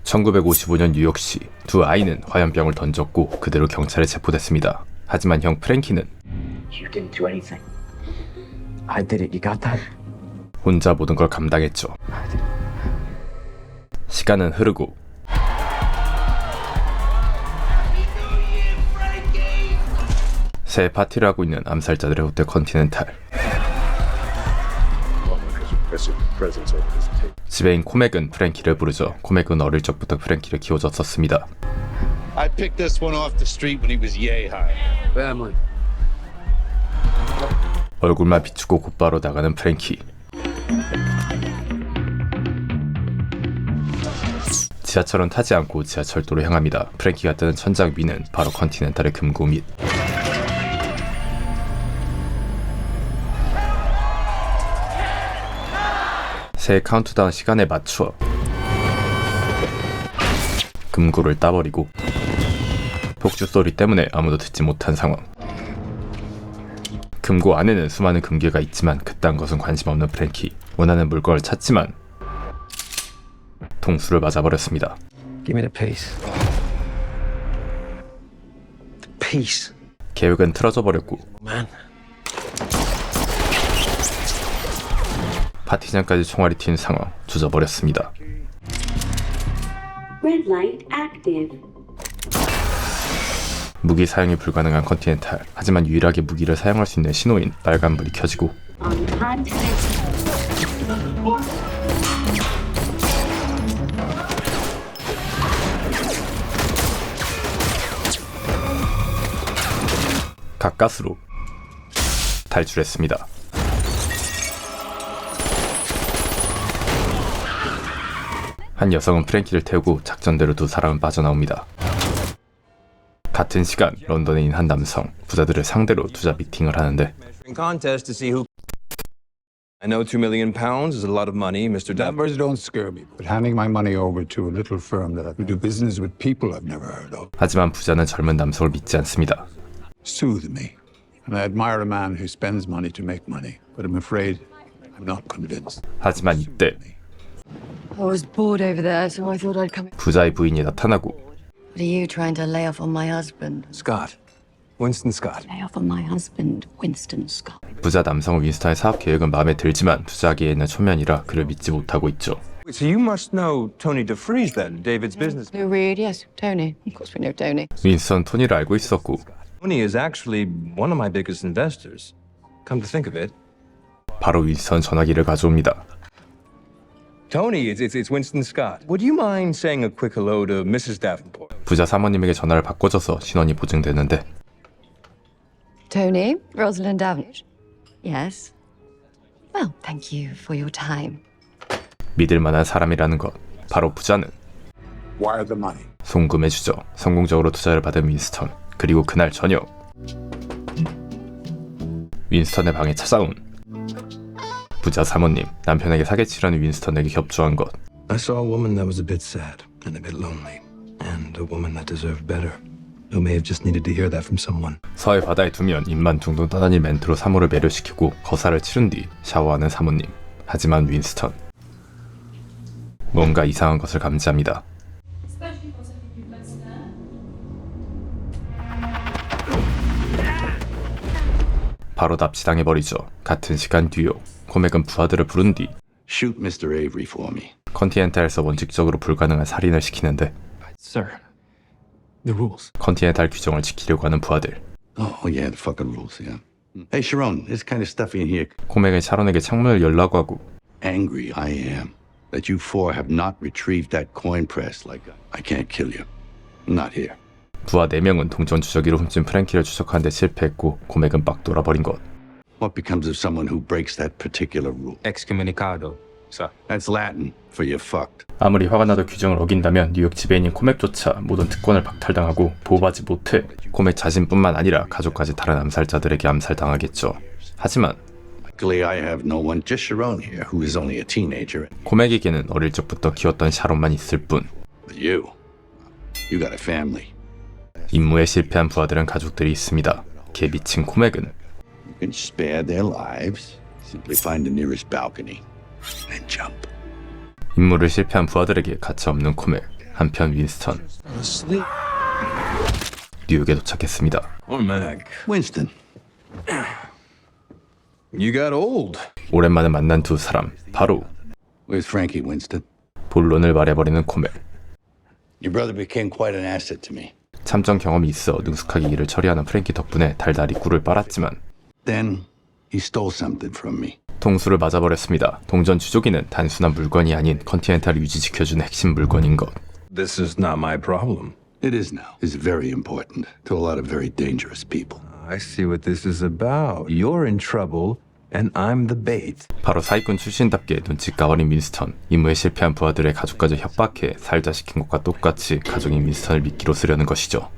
1955년 뉴욕시 두 아이는 화염병을 던졌고 그대로 경찰에 체포됐습니다. 하지만 형 프랭키는 You didn't do anything. I did it. You got that? 혼자 모든 걸 감당했죠. 시간은 흐르고 새 파티를 하고 있는 암살자들의 호텔 컨티넨탈. 지배인 코맥은 프랭키를 부르죠. 코맥은 어릴 적부터 프랭키를 키워줬었습니다. I picked this one off the street when he was yay high. Family. 얼굴만 비추고 곧바로 나가는 프랭키. 지하철은 타지 않고 지하철도로 향합니다. 프랭키가 뜨는 천장 위는 바로 컨티넨탈의 금고 밑. 새 카운트다운 시간에 맞춰 금고를 따버리고 폭주 소리 때문에 아무도 듣지 못한 상황. 금고 안에는 수많은 금괴가 있지만 그딴 것은 관심 없는 프랭키. 원하는 물건을 찾지만 통수를 맞아버렸습니다. Give me the piece. The piece. 계획은 틀어져 버렸고 Man. 파티장까지 총알이 튄 상황. 조져버렸습니다. Red light active. 무기 사용이 불가능한 컨티넨탈. 하지만 유일하게 무기를 사용할 수 있는 신호인 빨간불이 켜지고 On continent. 가까스로 탈출했습니다. 한 여성은 프랭키를 태우고 작전대로 두 사람은 빠져나옵니다. 같은 시간 런던에 있는 한 남성, 부자들을 상대로 투자 미팅을 하는데 contest to see who. I know £2 million is a lot of money, Mr. Numbers don't scare me, but handing my money over to a little firm that I can do business with people I've never heard of 하지만 부자는 젊은 남성을 믿지 않습니다. soothes me. And I admire a man who spends money to make money, but I'm afraid I'm not convinced. 하지만 이때 I was bored over there, so I thought I'd come. 부자의 부인이 나타나고 What are you trying to lay off on my husband? Scott. Winston Scott. Lay off on my husband, Winston Scott. 부자 남성 윈스턴의 사업 계획은 마음에 들지만 투자하기에는 초면이라 그를 믿지 못하고 있죠. So you must know Tony DeFries then, David's business. Who read? Yes, Tony. Of course we know Tony. 윈스턴 토니를 알고 있었고 Tony is actually one of my biggest investors. Come to think of it. 바로 윈스턴 전화기를 가져옵니다. Tony, it's Winston Scott. Would you mind saying a quick hello to Mrs. Davenport? 부자 사모님에게 전화를 바꿔줘서 신원이 보증되는데 Tony, Rosalind Davenport. Yes. Well, thank you for your time. 믿을 만한 사람이라는 것. 바로 부자는 Wire the money. 송금해주죠. 성공적으로 투자를 받은 윈스턴. 그리고 그날 저녁 윈스턴의 방에 찾아온 부자 사모님. 남편에게 사기치려는 윈스턴에게 협조한 것. I saw a woman that was a bit sad and a bit lonely, and a woman that deserved better, who may have just needed to hear that from someone. 서해 바다에 두면 입만 둥둥 떠다닐 멘트로 사모를 매료시키고 거사를 치른 뒤 샤워하는 사모님. 하지만 윈스턴 뭔가 이상한 것을 감지합니다. 바로 납치당해버리죠. 같은 시간 뉴욕. 코맥은 부하들을 부른 뒤 Shoot Mr. Avery for me. 컨티넨탈에서 원칙적으로 불가능한 살인을 시키는데 Sir. The rules. 컨티넨탈 규정을 지키려고 하는 부하들. Oh, yeah, the fucking rules, yeah. Hey, Sharon, there's kind of stuffy in here. 코맥은 샤론에게 창문을 열라고 하고 Angry I am that you four have not retrieved that coin press like I can't kill you. Not here. 부하 4명은 동전 주저기로 훔친 프랭키를 추적하는데 실패했고 코맥은 빡 돌아버린 것. What becomes of someone who breaks that particular rule? Excommunicado, sir. That's Latin for you're fucked. 아무리 화가 나도 규정을 어긴다면 뉴욕 지배인인 코맥조차 모든 특권을 박탈당하고 보호받지 못해 코맥 자신뿐만 아니라 가족까지 다른 암살자들에게 암살당하겠죠. 하지만 Luckily, I have no one, just Sharon here, who is only a teenager. 코맥에게는 어릴 적부터 키웠던 샤론만 있을 뿐. But you got a family. 임무에 실패한 부하들은 가족들이 있습니다. 개미친 코맥은 You can spare their lives. Simply find the nearest balcony and jump. 임무를 실패한 부하들에게 가차 없는 코맥. 한편 윈스턴 뉴욕에 도착했습니다. Oh, Mac. Winston. You got old. 오랜만에 만난 두 사람, 바로 Where's Frankie, Winston? 본론을 말해버리는 코맥. Your brother became quite an asset to me. 참전 경험이 있어 능숙하게 일을 처리하는 프랭키 덕분에 달달이 꿀을 빨았지만 Then he stole something from me. 통수를 맞아버렸습니다. 동전 주조기는 단순한 물건이 아닌 컨티넨탈을 유지시켜주는 핵심 물건인 것. This is not my problem. It is now. It's very important to a lot of very dangerous people. I see what this is about. You're in trouble, and I'm the bait. 바로 사기꾼 출신답게 눈치가 어린 윈스턴. 임무에 실패한 부하들의 가족까지 협박해 살자시킨 것과 똑같이 가족인 윈스턴을 미끼로 쓰려는 것이죠.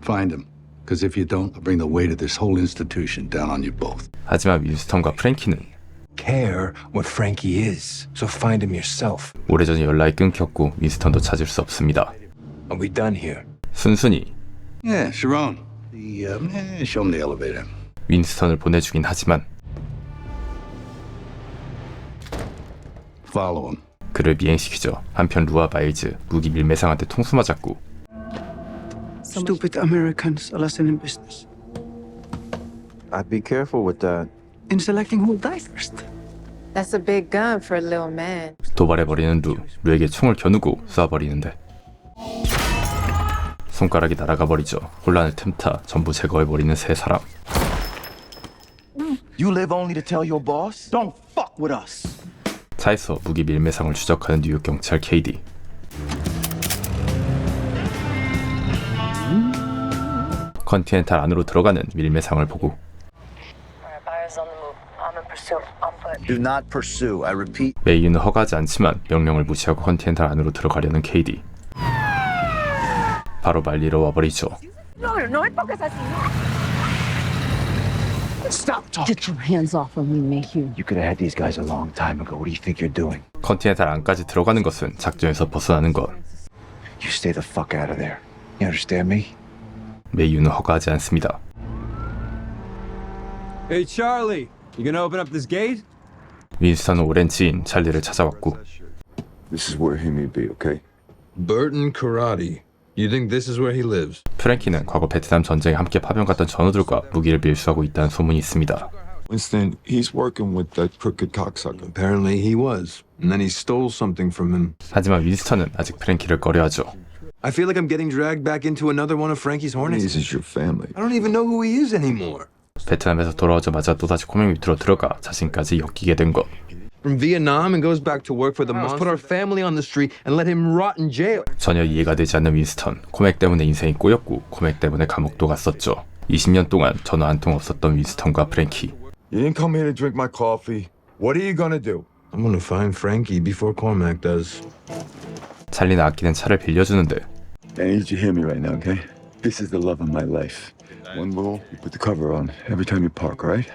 Find him. Because if you don't, I'll bring the weight of this whole institution down on you both. 하지만 윈스턴과 프랭키는 Care what Frankie is, so find him yourself. 오래전에 연락이 끊겼고 윈스턴도 찾을 수 없습니다. Are we done here? 순순히 Yeah, Sharon. Show him the elevator. 윈스턴을 보내주긴 하지만 Follow him. 그를 미행시키죠. 한편 루와 마일즈, 무기 밀매상한테 통수 맞았고 Stupid Americans, a lesson in business. I'd be careful with that. In selecting who'll die first. That's a big gun for a little man. 도발해버리는 루에게 총을 겨누고 쏴버리는데 손가락이 날아가 버리죠. 혼란을 틈타 전부 제거해버리는 세 사람. You live only to tell your boss? Don't fuck with us. 차에서 무기 밀매상을 추적하는 뉴욕 경찰 KD. 컨티넨탈 안으로 들어가는 밀매상을 보고 Do not pursue. I repeat. 메이유는 허가하지 않지만 명령을 무시하고 컨티넨탈 안으로 들어가려는 KD. 바로 말리러 와버리죠. Stop talking. Get your hands off of me, Mayhew. You could have had these guys a long time ago. What do you think you're doing? 컨티넨탈 안까지 들어가는 것은 작전에서 벗어나는 것. You stay the fuck out of there. You understand me? 메이유는 허가하지 않습니다. Hey Charlie, you gonna open up this gate? 윈스턴은 오랜 지인 찰리를 찾아왔고 This is where he may be, okay? Burton Karate. You think this is where he lives? 프랭키는 과거 베트남 전쟁에 함께 파병 갔던 전우들과 무기를 밀수하고 있다는 소문이 있습니다. Winston, he's working with that crooked cocksucker. Apparently he was. And then he stole something from him. 하지만 윈스턴은 아직 프랭키를 꺼려하죠. I feel like I'm getting dragged back into another one of Frankie's hornets. This is your family. I don't even know who he is anymore. 베트남에서 돌아오자마자 또다시 코맹 밑으로 들어가 자신까지 엮이게 된 것. From Vietnam and goes back to work for the monster. Put our family on the street and let him rot in jail. 전혀 이해가 되지 않는 윈스턴. 코맥 때문에 인생이 꼬였고 코맥 때문에 감옥도 갔었죠. 20년 동안 전화 한 통 없었던 윈스턴과 프랭키. You didn't come here to drink my coffee. What are you gonna do? I'm gonna find Frankie before Cormac does. 찰리는 아끼는 차를 빌려주는데 I need you to hear me right now, okay? This is the love of my life. One rule, you put the cover on every time you park, alright?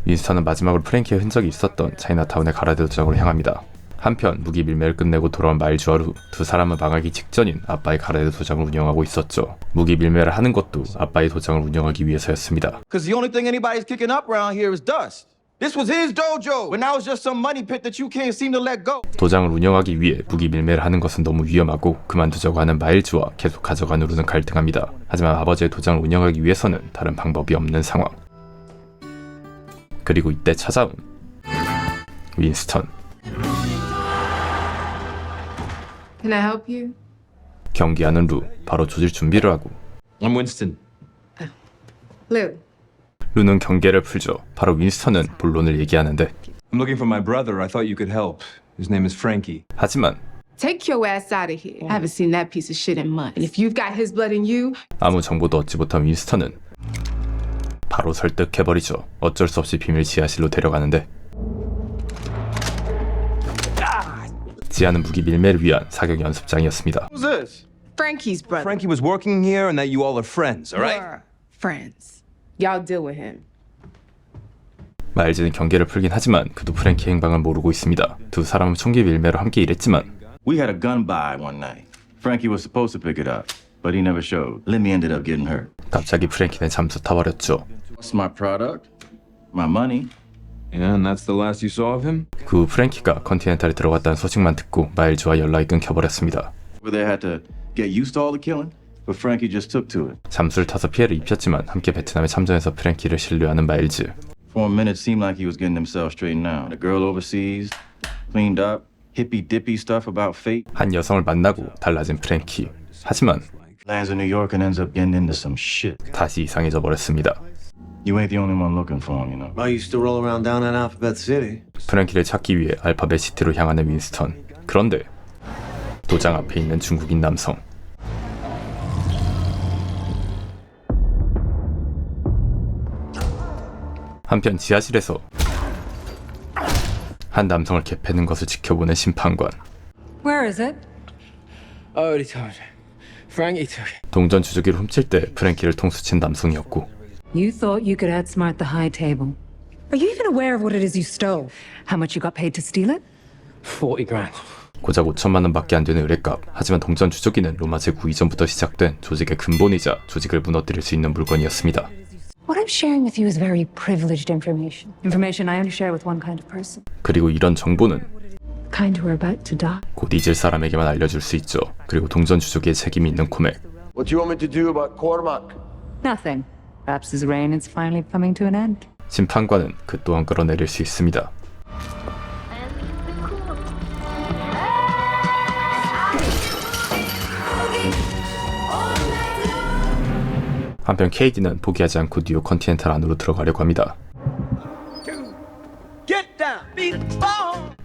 윈스턴은 마지막으로 프랭키의 흔적이 있었던 차이나타운의 가라데 도장으로 향합니다. 한편 무기 밀매를 끝내고 돌아온 마일즈와 루, 두 사람은 망하기 직전인 아빠의 가라데 도장을 운영하고 있었죠. 무기 밀매를 하는 것도 아빠의 도장을 운영하기 위해서였습니다. Because the only thing anybody's kicking up around here is dust. This was his dojo, but now it's just some money pit that you can't seem to let go. 도장을 운영하기 위해 무기 밀매를 하는 것은 너무 위험하고 그만두자고 하는 마일즈와 계속 가져가는 루는 갈등합니다. 하지만 아버지의 도장을 운영하기 위해서는 다른 방법이 없는 상황. 그리고 이때 찾아온 윈스턴. Can I help you? 경기하는 루, 바로 조질 준비를 하고 I'm Winston. Lou. 루는 경계를 풀죠. 바로 윈스턴은 본론을 얘기하는데 I'm looking for my brother. I thought you could help. His name is Frankie. 하지만 Take your ass out of here. I haven't seen that piece of shit in months. And if you've got his blood in you, 아무 정보도 얻지 못한 윈스턴은 바로 설득해버리죠. 어쩔 수 없이 비밀 지하실로 데려가는데 지하는 무기 밀매를 위한 사격 연습장이었습니다. Who's this? Frankie's brother. Frankie was working here and that you all are friends, all right? We're friends. Y'all deal with him. 마일즈는 경계를 풀긴 하지만 그도 프랭키 행방을 모르고 있습니다. 두 사람은 총기 밀매로 함께 일했지만 We had a gun buy one night. Frankie was supposed to pick it up, but he never showed. Lemmy ended up getting hurt. 갑자기 프랭키는 잠수 타버렸죠. It's my product, my money. Yeah, and that's the last you saw of him? 그 후 프랭키가 컨티넨탈에 들어갔다는 소식만 듣고 마일즈와 연락이 끊겨버렸습니다. Where they had to get used to all the killing, but Frankie just took to it. 잠수를 타서 피해를 입혔지만 함께 베트남에 참전해서 프랭키를 신뢰하는 마일즈. For a minute, it seemed like he was getting himself straightened out. The girl overseas, cleaned up, hippy-dippy stuff about fate. 한 여성을 만나고 달라진 프랭키. 하지만 Lands in New York and ends up getting into some shit. 다시 이상해져 버렸습니다. You ain't the only one looking for him, you know. I used to roll around down in Alphabet City. 프랭키를 찾기 위해 알파벳 시티로 향하는 윈스턴. 그런데 도장 앞에 있는 중국인 남성. 한편 지하실에서 한 남성을 개패는 것을 지켜보는 심판관. Where is it? I already told you. Frankie took it. 동전 주저기를 훔칠 때 프랭키를 통수친 남성이었고 You thought you could outsmart the high table. Are you even aware of what it is you stole? How much you got paid to steal it? 40 grand. 고작 5천만 원밖에 안 되는 의뢰값. 하지만 동전 주저기는 로마 제9 이전부터 시작된 조직의 근본이자 조직을 무너뜨릴 수 있는 물건이었습니다. What I'm sharing with you is very privileged information. Information I only share with one kind of person. 그리고 이런 정보는 Kind who are about to die. 곧 잊을 사람에게만 알려줄 수 있죠. 그리고 동전 주저기에 책임이 있는 코맥. What do you want me to do about Cormac? Nothing. Perhaps his reign is finally coming to an end. 심판관은 그 또한 끌어내릴 수 있습니다. 한편 케이디는 포기하지 않고 뉴욕 컨티넨탈 안으로 들어가려고 합니다.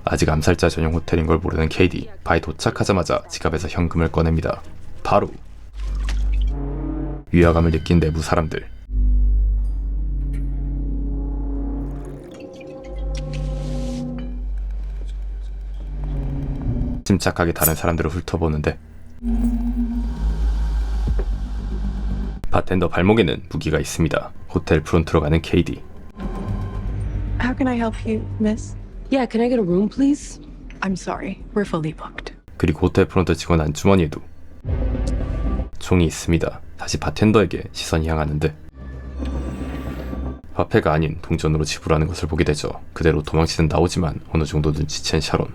아직 암살자 전용 호텔인 걸 모르는 케이디. 바에 도착하자마자 지갑에서 현금을 꺼냅니다. 바로 위화감을 느낀 내부 사람들. 침착하게 다른 사람들을 훑어보는데 바텐더 발목에는 무기가 있습니다. 호텔 프론트로 가는 케이디. How can I help you, miss? Yeah, can I get a room, please? I'm sorry. We're fully booked. 그리고 호텔 프론트 직원 안주머니에도 총이 있습니다. 다시 바텐더에게 시선이 향하는데 화폐가 아닌 동전으로 지불하는 것을 보게 되죠. 그대로 도망치는 나오지만 어느 정도 눈치챈 샤론.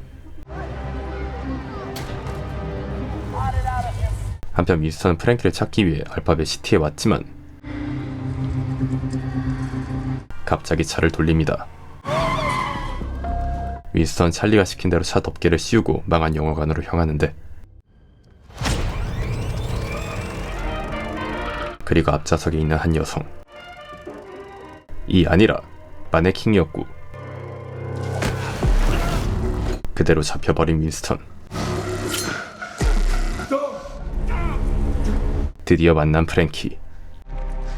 한편 윈스턴은 프랭키를 찾기 위해 알파벳 시티에 왔지만 갑자기 차를 돌립니다. 윈스턴은 찰리가 시킨 대로 차 덮개를 씌우고 망한 영화관으로 향하는데 그리고 앞좌석에 있는 한 여성. 이 아니라 마네킹이었고 그대로 잡혀버린 윈스턴. 드디어 만난 프랭키.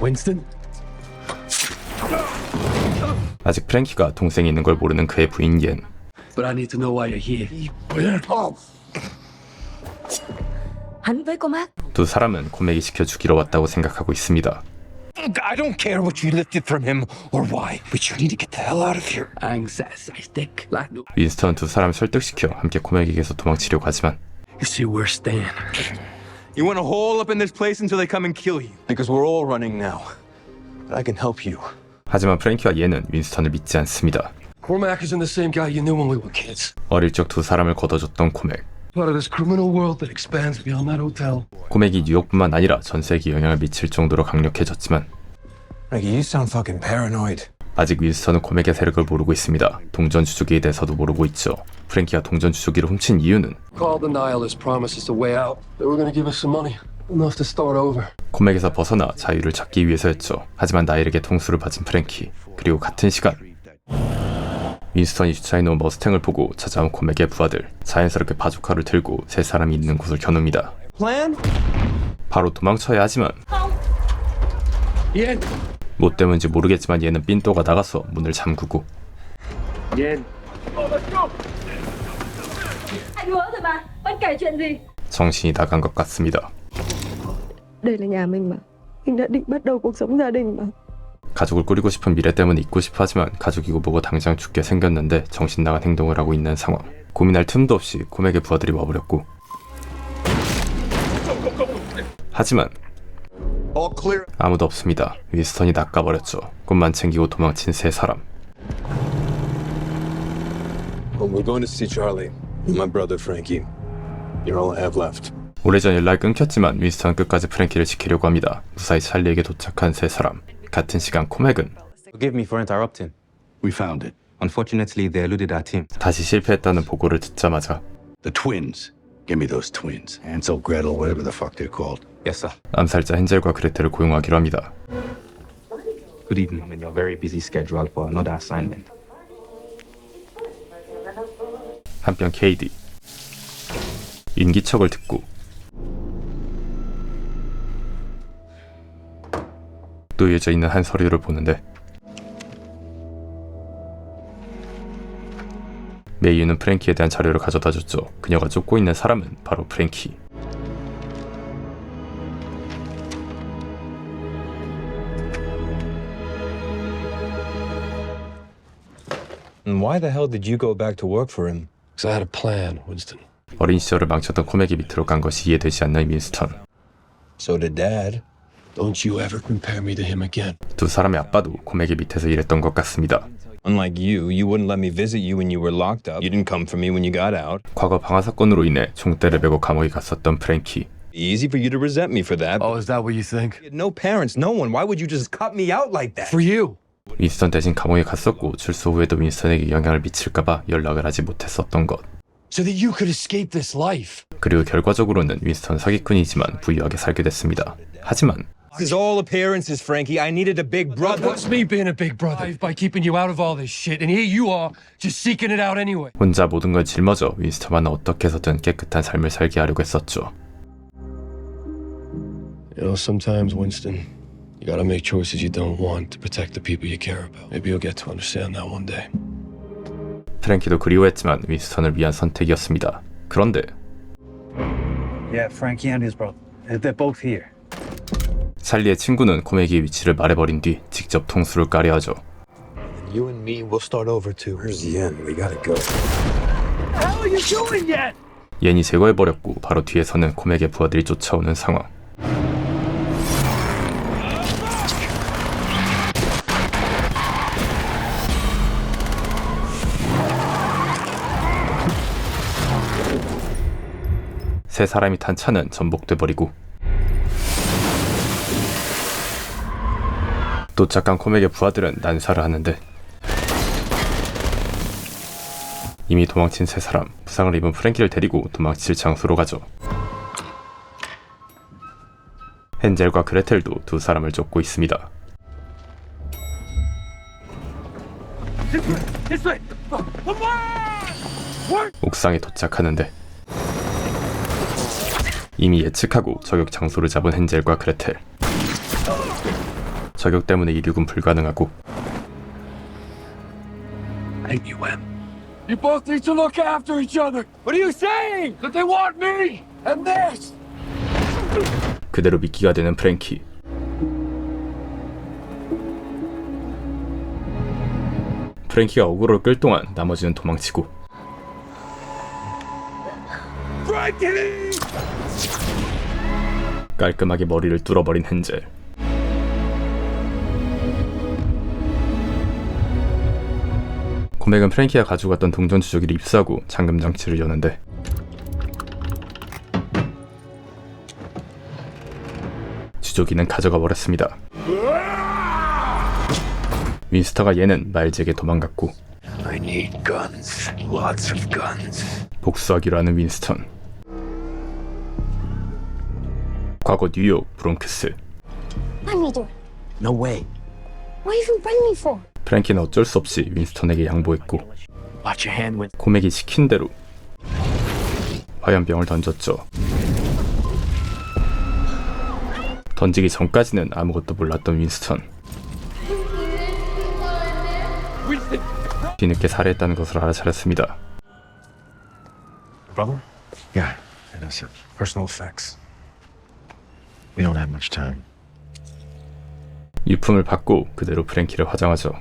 Winston? 아직 프랭키가 동생이 있는 걸 모르는 그의 부인 옌. But I need to know why you're here. Hắn với cô Mark. 두 사람은 코맥이 시켜 죽이러 왔다고 생각하고 있습니다. I don't care what you lifted from him or why, but you need to get the hell out of here. Angst. 윈스턴은 두 사람을 설득시켜 함께 코맥에게서 도망치려고 하지만 You see, we're staying. You want to hole up in this place until they come and kill you? Because we're all running now. But I can help you. 하지만 프랭키와 옌은 윈스턴을 믿지 않습니다. Cormac isn't the same guy you knew when we were kids. 어릴 적 두 사람을 걷어줬던 코맥. Part of this criminal world that expands beyond that hotel. 코맥이 뉴욕뿐만 아니라 전 세계에 영향을 미칠 정도로 강력해졌지만 Frankie, you sound fucking paranoid. 아직 윈스턴은 코맥의 세력을 모르고 있습니다. 동전 주저기에 대해서도 모르고 있죠. 프랭키가 동전 주저기를 훔친 이유는 Called the Nihilist promised us a way out. They were going to give us some money. Enough to start over. 코맥에서 벗어나 자유를 찾기 위해서였죠. 하지만 나일에게 통수를 받은 프랭키. 그리고 같은 시간 윈스턴이 주차해놓은 머스탱을 보고 찾아온 코맥의 부하들. 자연스럽게 바주카를 들고 세 사람이 있는 곳을 겨눕니다. Plan? 바로 도망쳐야 하지만 Yen. 뭐 때문인지 모르겠지만 얘는 삔또가 나가서 문을 잠그고 Yen. Anh hứa rồi mà, bất kể chuyện gì. 정신이 나간 것 같습니다. Đây là nhà mình mà. Mình đã định bắt đầu cuộc sống gia đình mà. 가족을 꾸리고 싶은 미래 때문에 있고 싶어 하지만 가족이고 뭐고 당장 죽게 생겼는데 정신 나간 행동을 하고 있는 상황. 고민할 틈도 없이 코맥의 부하들이 와버렸고 하지만 아무도 없습니다. 윈스턴이 낚아버렸죠. 꿈만 챙기고 도망친 세 사람. Well, we're going to see Charlie and my brother Frankie. You're all I have left. 오래전 연락이 끊겼지만 윈스턴은 끝까지 프랭키를 지키려고 합니다. 무사히 찰리에게 도착한 세 사람. 같은 시간 코맥은 Forgive me for interrupting. We found it. Unfortunately, they eluded our team. 다시 실패했다는 보고를 듣자마자 The twins. Give me those twins. Hansel, Gretel, whatever the fuck they're called. Yes, sir. 암살자 헨젤과 그레텔을 고용하기로 합니다. Good evening. I'm in your very busy schedule for another assignment. 한편 KD 인기척을 듣고 놓여져 있는 한 서류를 보는데 메이유는 프랭키에 대한 자료를 가져다 줬죠. 그녀가 쫓고 있는 사람은 바로 프랭키. And why the hell did you go back to work for him? Because I had a plan, Winston. 어린 시절을 망쳤던 코맥이 밑으로 간 것이 이해되지 않는 윈스턴. So did Dad. Don't you ever compare me to him again. 두 사람의 아빠도 코맥의 밑에서 일했던 것 같습니다. Unlike you, you wouldn't let me visit you when you were locked up. You didn't come for me when you got out. 과거 방화 사건으로 인해 총대를 메고 감옥에 갔었던 프랭키. Easy for you to resent me for that. Oh, is that what you think? No parents, no one. Why would you just cut me out like that? For you. 윈스턴 대신 감옥에 갔었고 출소 후에도 윈스턴에게 영향을 미칠까봐 연락을 하지 못했었던 것. So that you could escape this life. 그리고 결과적으로는 윈스턴 사기꾼이지만 부유하게 살게 됐습니다. 하지만 This is all appearances, Frankie. I needed a big brother. What's me being a big brother? By keeping you out of all this shit, and here you are, just seeking it out anyway. 혼자 모든 걸 짊어져 윈스턴만 어떻게 해서든 깨끗한 삶을 살게 하려고 했었죠. You know, sometimes, Winston, you gotta make choices you don't want to protect the people you care about. Maybe you'll get to understand that one day. 프랭키도 그리워했지만 윈스턴을 위한 선택이었습니다. 그런데 Yeah, Frankie and his brother. They're both here. 찰리의 친구는 코맥의 위치를 말해버린 뒤 직접 통수를 까려 하죠. You and me, we'll start over too. Where's the end? We gotta go. How are you doing yet? 옌이 제거해버렸고 바로 뒤에서는 코맥의 부하들이 쫓아오는 상황. 세 사람이 탄 차는 전복돼버리고 도착한 코맥의 부하들은 난사를 하는데 이미 도망친 세 사람, 부상을 입은 프랭키를 데리고 도망칠 장소로 가죠. 헨젤과 그레텔도 두 사람을 쫓고 있습니다. 옥상에 도착하는데 이미 예측하고 저격 장소를 잡은 헨젤과 그레텔. 저격 때문에 이륙은 불가능하고 I knew him. You both need to look after each other. What are you saying? That they want me and this. 그대로 미끼가 되는 프랭키. 프랭키가 어그로를 끌 동안 나머지는 도망치고 깔끔하게 머리를 뚫어버린 헨젤. 코맥은 프랭키가 가지고 갔던 동전 주저기를 입수하고 잠금 장치를 여는데 주저기는 가져가 버렸습니다. 윈스턴과 얘는 말제게 도망갔고 I need guns. Lots of guns. 복수하기로 하는 윈스턴. 과거 뉴욕 브롱크스. Let me do it. No way. What even bring me for? 프랭키는 어쩔 수 없이 윈스턴에게 양보했고 Watch your hand, Winston. 코맥이 시킨 대로 화염병을 던졌죠. 던지기 전까지는 아무것도 몰랐던 윈스턴. 뒤늦게 살해했다는 것을 알아차렸습니다. Brother? Yeah, innocent. Personal effects. We don't have much time. 유품을 받고 그대로 프랭키를 화장하죠.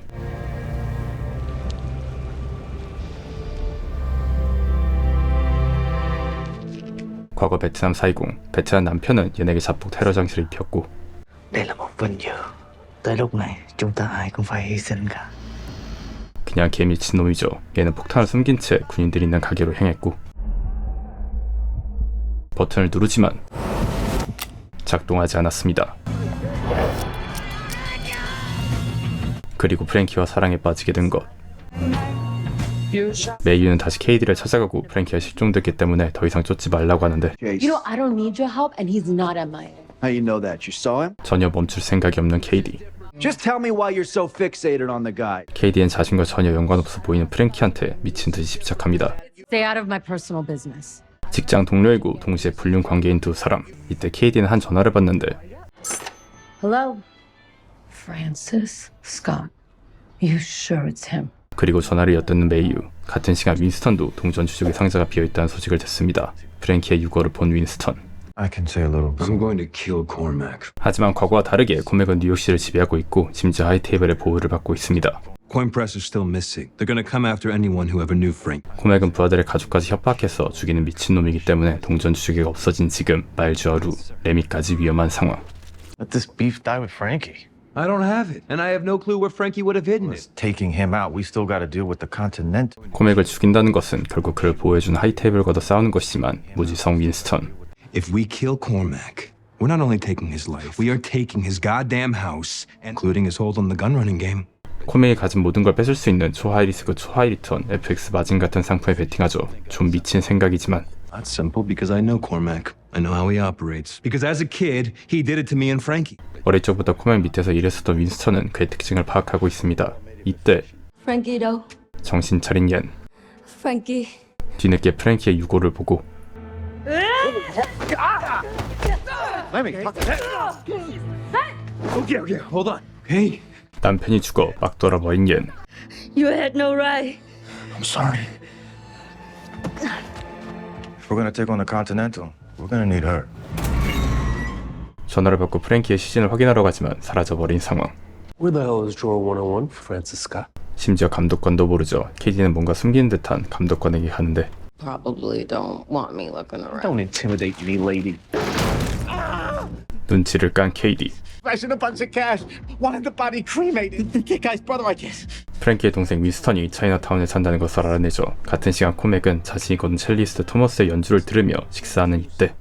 과거 베트남 사이공, 베트남 남편은 얘네에게 자폭 테러 장치를 입혔고 Đây là một vinh dự. Tới lúc này, chúng ta ai cũng phải hy sinh cả. 그냥 개미친 놈이죠. 얘는 폭탄을 숨긴 채 군인들이 있는 가게로 향했고 버튼을 누르지만 작동하지 않았습니다. 그리고 프랭키와 사랑에 빠지게 된 것. 메이유는 다시 케이디를 찾아가고 프랭키가 실종됐기 때문에 더 이상 쫓지 말라고 하는데 You know, I don't need your help, and he's not at my end. How you know that? You saw him? 전혀 멈출 생각이 없는 케이디. Just tell me why you're so fixated on the guy. 케이디엔 자신과 전혀 연관없어 보이는 프랭키한테 미친 듯이 집착합니다. Stay out of my personal business. 직장 동료이고 동시에 불륜 관계인 두 사람. 이때 케이디는 한 전화를 받는데 Hello? Francis Scott. You sure it's him? 그리고 전화를 엿듣는 메이유. 같은 시간 윈스턴도 동전 주적의 상자가 비어있다는 소식을 듣습니다. 프랭키의 유거를 본 윈스턴. I can say a little. I'm going to kill Cormac. 하지만 과거와 다르게 코맥은 뉴욕시를 지배하고 있고 심지어 하이테이블의 보호를 받고 있습니다. Coin press is still missing. They're going to come after anyone who ever knew Frank. 코맥은 부하들의 가족까지 협박해서 죽이는 미친놈이기 때문에 동전 주적이가 없어진 지금 말주와 루, 레미까지 위험한 상황. Let this beef die with Frankie. I don't have it, and I have no clue where Frankie would have hidden it. Taking him out, we still got to deal with the Continental. 코맥을 죽인다는 것은 결국 그를 보호해준 하이테이블과도 싸우는 것이지만 무지성 윈스턴. If we kill Cormac, we're not only taking his life, we are taking his goddamn house, including his hold on the gun running game. 코맥이 가진 모든 걸 뺏을 수 있는 초하이리스크 초하이리턴 FX 마진 같은 상품에 베팅하죠. 좀 미친 생각이지만 That's simple because I know Cormac. I know how he operates. Because as a kid, he did it to me and Frankie. 어릴 적부터 코맥 밑에서 일했었던 윈스턴은 그의 특징을 파악하고 있습니다. 이때 Frankie, though. 정신 차린 옌. Frankie. 뒤늦게 프랭키의 유고를 보고 Okay, hold on. Hey. 남편이 죽어 막 돌아버린 옌. You had no right. I'm sorry. If we're gonna take on the Continental, we're gonna need her. 전화를 받고 프랭키의 시신을 확인하러 가지만 사라져버린 상황. Where the hell is drawer 101 for Francis Scott? 심지어 감독관도 모르죠. 케이디는 뭔가 숨기는 듯한 감독관에게 가는데 Probably don't want me looking around. Don't intimidate me, lady. 눈치를 깐 케이디. Flashing a bunch of cash. Wanted the body cremated. The guy's brother, I guess. 프랭키의 동생 윈스턴이 차이나타운에 산다는 것을 알아내죠. 같은 시간 코맥은 자신이 거둔 첼리스트 토머스의 연주를 들으며 식사하는 이때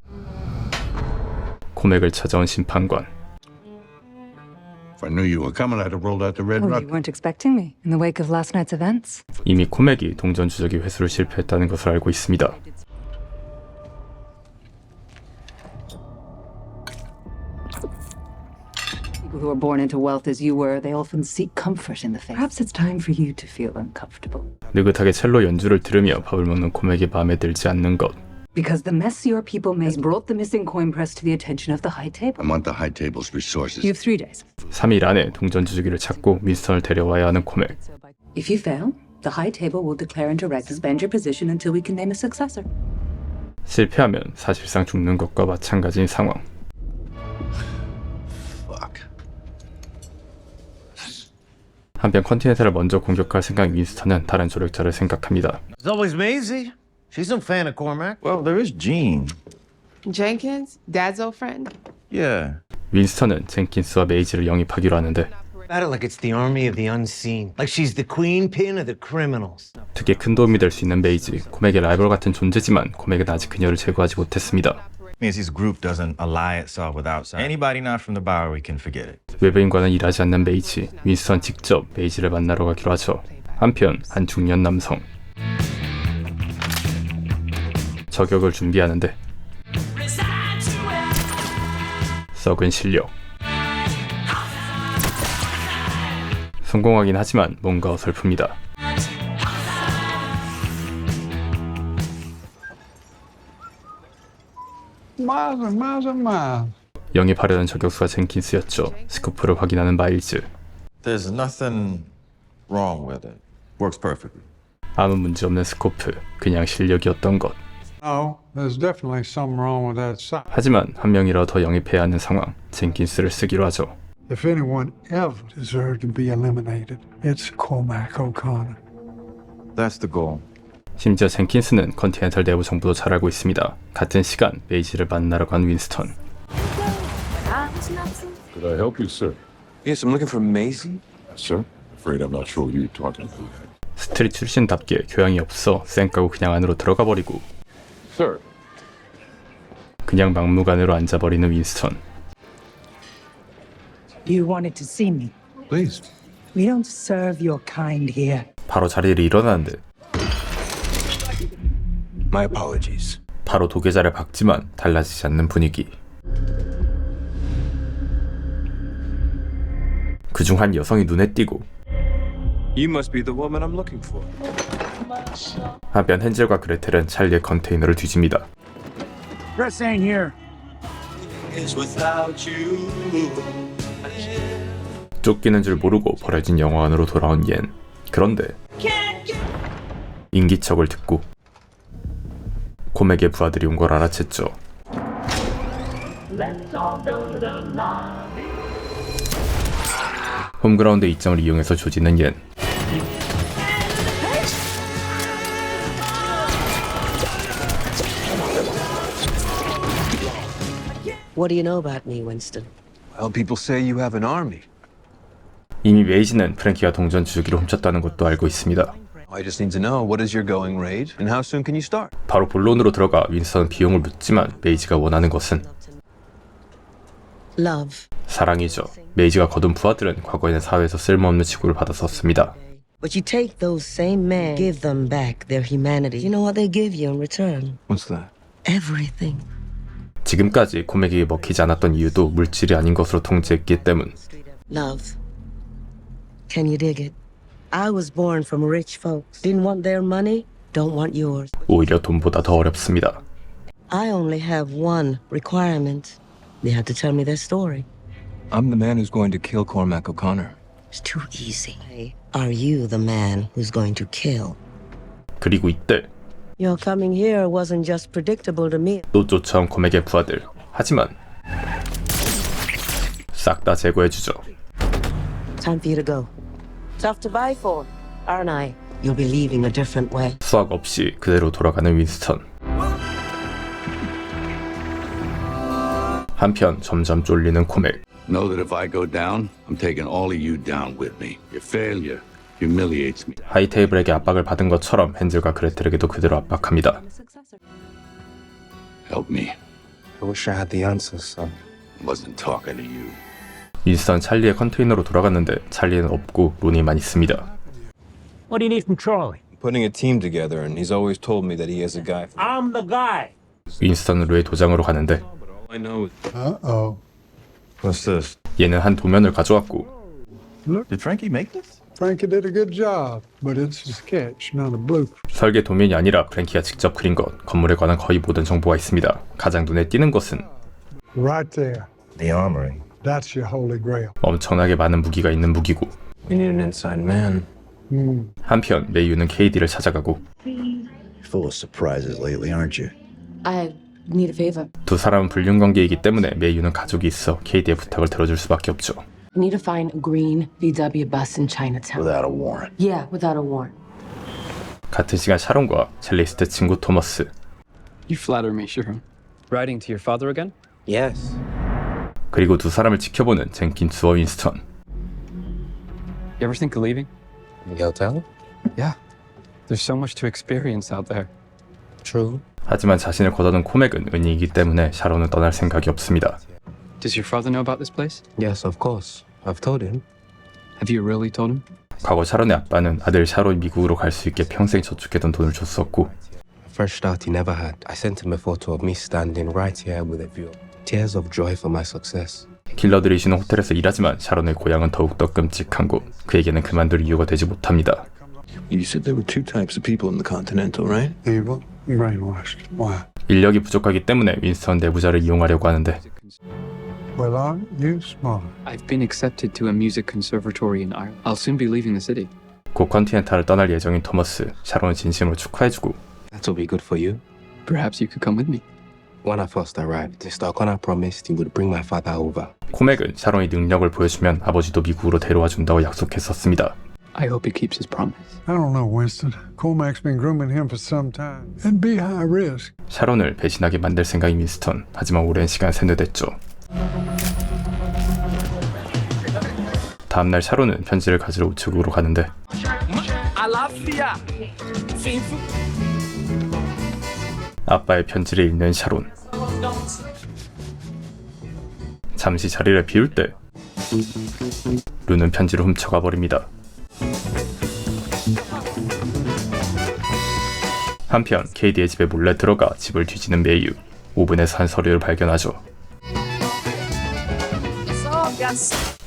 코맥을 찾아온 심판관. If I knew you were coming, I'd have rolled out the red Oh, rug. you weren't expecting me in the wake of last night's events? 이미 코맥이 동전 주적이 회수를 실패했다는 것을 알고 있습니다. People who are born into wealth as you were, they often seek comfort in the faith. Perhaps it's time for you to feel uncomfortable. 느긋하게 첼로 연주를 들으며 밥을 먹는 코맥이 마음에 들지 않는 것. Because the mess your people made brought the missing coin press to the attention of the high table. I want the high table's resources. You have 3 days. 3일 안에 동전 주주기를 찾고 윈스턴을 데려와야 하는 코맥. If you fail, the high table will declare and direct suspend your position until we can name a successor. 실패하면 사실상 죽는 것과 마찬가지인 상황. Fuck. 한편 컨티넨탈을 먼저 공격할 생각인 윈스턴은 다른 조력자를 생각합니다. It's always Maisie. She's some fan of Cormac. Well, there is Jean. Jenkins, Dad's old friend. Yeah. 윈스턴은 젠킨스와 메이지를 영입하기로 하는데 About it like it's the army of the unseen. Like she's the queen pin of the criminals. 특히 큰 도움이 될 수 있는 메이지, 코맥의 라이벌 같은 존재지만 코맥은 아직 그녀를 제거하지 못했습니다. Macy's group doesn't ally itself with outside. Anybody not from the Bowery can forget it. 외부인과는 일하지 않는 메이지, 윈스턴 직접 메이지를 만나러 가기로 하죠. 한편 한 중년 남성 저격을 준비하는데 썩은 실력. 성공하긴 하지만 뭔가 어설픕니다. 영입하려는 저격수가 젠킨스였죠. 스코프를 확인하는 마일즈. There's nothing wrong with it. Works perfectly. 아무 문제 없는 스코프, 그냥 실력이었던 것. No, there's definitely something wrong with that side. 하지만 한 명이라도 더 영입해야 하는 상황, 젠킨스를 쓰기로 하죠. If anyone ever deserved to be eliminated, it's Cormac O'Connor. That's the goal. 심지어 젠킨스는 컨티넨탈 내부 정보도 잘 알고 있습니다. 같은 시간 메이지를 만나러 간 윈스턴. Could I help you, sir? Yes, I'm looking for Maisie. Sir? Afraid I'm not sure who you're talking to. 스트릿 출신답게 교양이 없어 쌩 까고 그냥 안으로 들어가 버리고 Sir, 그냥 막무가내로 앉아버리는 윈스턴. You wanted to see me. Please. We don't serve your kind here. 바로 자리를 일어나는데 My apologies. 바로 도계자를 박지만 달라지지 않는 분위기. 그중 한 여성이 눈에 띄고 You must be the woman I'm looking for. 한편 헨젤과 그레텔은 찰리의 컨테이너를 뒤집니다. Chris ain't here. 쫓기는 줄 모르고 버려진 영화관으로 돌아온 옌. 그런데 인기척을 듣고 콤에게 부하들이 온 걸 알아챘죠. 홈그라운드 이점을 이용해서 조지는 옌. What do you know about me, Winston? Well, people say you have an army. 이미 메이지는 프랭키가 동전 주기를 훔쳤다는 것도 알고 있습니다. I just need to know what is your going rate and how soon can you start? 바로 본론으로 들어가 윈스턴은 비용을 묻지만 메이지가 원하는 것은 Love. 사랑이죠. 메이지가 거둔 부하들은 과거에는 사회에서 쓸모없는 취급을 받았었습니다. But you take those same men, give them back their humanity. You know what they give you in return? What's that? Everything. 지금까지 콤에게 먹히지 않았던 이유도 물질이 아닌 것으로 통지했기 때문. Love. Can you dig it? I was born from rich folks. Didn't want their money, don't want yours. 오히려 돈보다 더 어렵습니다. I only have one requirement. They have to tell me their story. I'm the man who's going to kill Cormac O'Connor. It's too easy. Are you the man who's going to kill? 그리고 이때 Your coming here wasn't just predictable to me. 또 쫓아온 콤에게 부하들. 하지만 싹 다 제거해주죠. Time for you to go. Tough to buy for, aren't I? You'll be leaving a different way. 수학 없이 그대로 돌아가는 윈스턴. 한편 점점 쫄리는 코맥. Know that if I go down, I'm taking all of you down with me. Your failure humiliates me. 하이테이블에게 압박을 받은 것처럼 헨젤과 그레텔에게도 그대로 압박합니다. Help me. I wish I had the answers, son. Wasn't talking to you. 윈스턴 찰리의 컨테이너로 돌아갔는데 찰리는 없고 로니만 있습니다. What do you need from Charlie? Putting a team together, and he's always told me that he has a guy. I'm the guy. 윈스턴은 로의 도장으로 가는데 I know. Uh-oh. What's this? 얘는 한 도면을 가져왔고 Did Frankie make this? Frankie did a good job, but it's a sketch, not a blueprint. 설계 도면이 아니라 프랭키가 직접 그린 것. 건물에 관한 거의 모든 정보가 있습니다. 가장 눈에 띄는 것은 Right there. The armory. That's your holy grail. 엄청나게 많은 무기가 있는 무기고. We need an inside man. 한편 메이유는 KD를 찾아가고 Full of surprises lately, aren't you? I need a favor. 두 사람은 불륜 관계이기 때문에 메이유는 가족이 있어 KD의 부탁을 들어줄 수밖에 없죠. I need to find a green VW bus in Chinatown. Without a warrant. Yeah, without a warrant. 같은 시간 샤론과 첼리스트 친구 토머스. You flatter me, Sharon. Writing to your father again? Yes. 그리고 두 사람을 지켜보는 젠킨스와 윈스턴. You ever think of leaving? Go tell him? Yeah. There's so much to experience out there. True. 하지만 자신을 걷어둔 코맥은 은이이기 때문에 샤론은 떠날 생각이 없습니다. Does your father know about this place? Yes, of course. I've told him. Have you really told him? 과거 샤론의 아빠는 아들 샤론이 미국으로 갈 수 있게 평생 저축해둔 돈을 줬었고 Fresh start he never had. I sent him a photo of me standing right here with a view. Tears of joy for my success. 킬러들이 쉬는 호텔에서 일하지만 샤론의 고향은 더욱더 끔찍한 곳. 그에게는 그만둘 이유가 되지 못합니다. You said there were two types of people in the Continental, right? Evil and brainwashed. Why? 인력이 부족하기 때문에 윈스턴 내부자를 이용하려고 하는데 Well, aren't you smart? I've been accepted to a music conservatory in Ireland. I'll soon be leaving the city. 곧 컨티넨탈을 떠날 예정인 토머스. 샤론을 진심으로 축하해주고 That'll be good for you. Perhaps you could come with me. When I first arrived, Mr. O'Connor promised he would bring my father over. 코맥은 샤론이 능력을 보여주면 아버지도 미국으로 데려와 준다고 약속했었습니다. I hope he keeps his promise. I don't know, Winston. Cormac's been grooming him for some time. It'd be high risk. 샤론을 배신하게 만들 생각인 윈스턴. 하지만 오랜 시간 세뇌됐죠. 다음날 샤론은 편지를 가지러 우측으로 가는데 아빠의 편지를 읽는 샤론. 잠시 자리를 비울 때 루는 편지를 훔쳐가 버립니다. 한편 KD의 집에 몰래 들어가 집을 뒤지는 메이유. 오븐에서 한 서류를 발견하죠.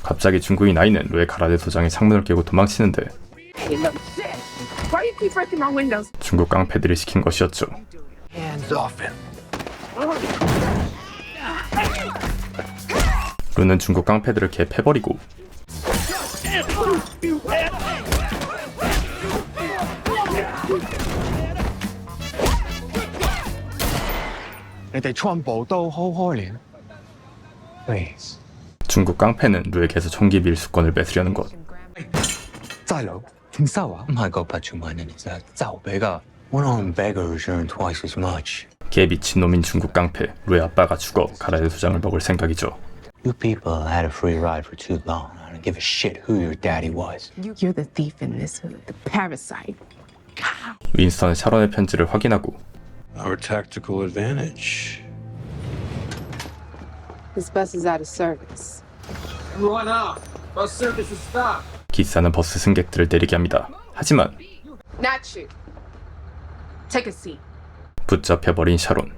갑자기 중국인 아이는 루의 가라데 도장에 창문을 깨고 도망치는데 중국 깡패들이 시킨 것이었죠. 루는 중국 깡패들을 개패버리고 중국 깡패는 루에게서 총기 밀수권을 뺏으려는 것. 개 미친놈인 중국 깡패 루의 아빠가 죽어 가라데 도장을 먹을 생각이죠. You people had a free ride for too long. I don't give a shit who your daddy was. You're the thief in this hood, the parasite. 윈스턴은 샤론의 편지를 확인하고 Our tactical advantage. This bus is out of service. Everyone out. Bus service is stopped. 기사는 버스 승객들을 내리게 합니다. 하지만 Not you. Take a seat. 붙잡혀버린 샤론.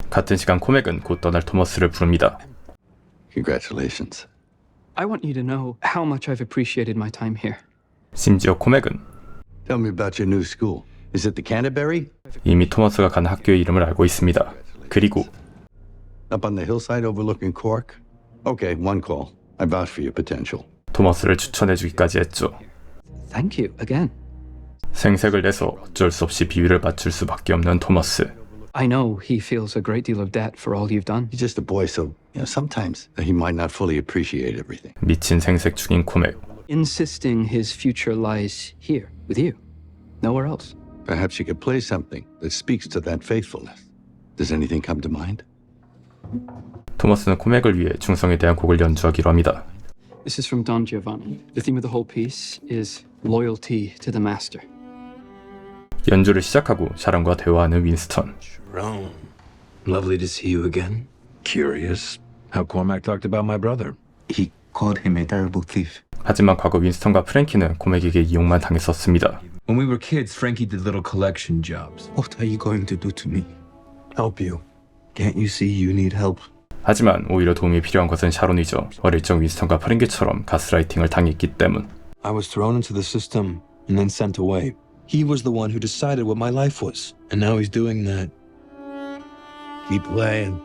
같은 시간 코맥은 곧 떠날 토머스를 부릅니다. Congratulations. I want you to know how much I've appreciated my time here. 심지어 코맥은 Tell me about your new school. Is it the Canterbury? 이미 토머스가 간 학교의 이름을 알고 있습니다. 그리고 Up on the hillside overlooking Cork? Okay, one call. I vouch for your potential. 토머스를 추천해주기까지 했죠. Thank you again. 생색을 내서 어쩔 수 없이 비위를 맞출 수밖에 없는 토머스. I know he feels a great deal of debt for all you've done. He's just a boy, so sometimes he might not fully appreciate everything. 미친 생색 중인 코맥. Insisting his future lies here with you, nowhere else. Perhaps you could play something that speaks to that faithfulness. Does anything come to mind? 토머스는 코맥을 위해 충성에 대한 곡을 연주하기로 합니다. This is from Don Giovanni. The theme of the whole piece is loyalty to the master. 연주를 시작하고 샤론과 대화하는 윈스턴. Rome. Lovely to see you again. Curious how Cormac talked about my brother. He called him a terrible thief. 하지만 과거 윈스턴과 프랭키는 코맥에게 이용만 당했었습니다. When we were kids, Frankie did little collection jobs. What are you going to do to me? Help you. Can't you see you need help? 하지만 오히려 도움이 필요한 것은 샤론이죠. 어릴 적 윈스턴과 프랭키처럼 가스라이팅을 당했기 때문. I was thrown into the system and then sent away. He was the one who decided what my life was. And now he's doing that. Keep playing.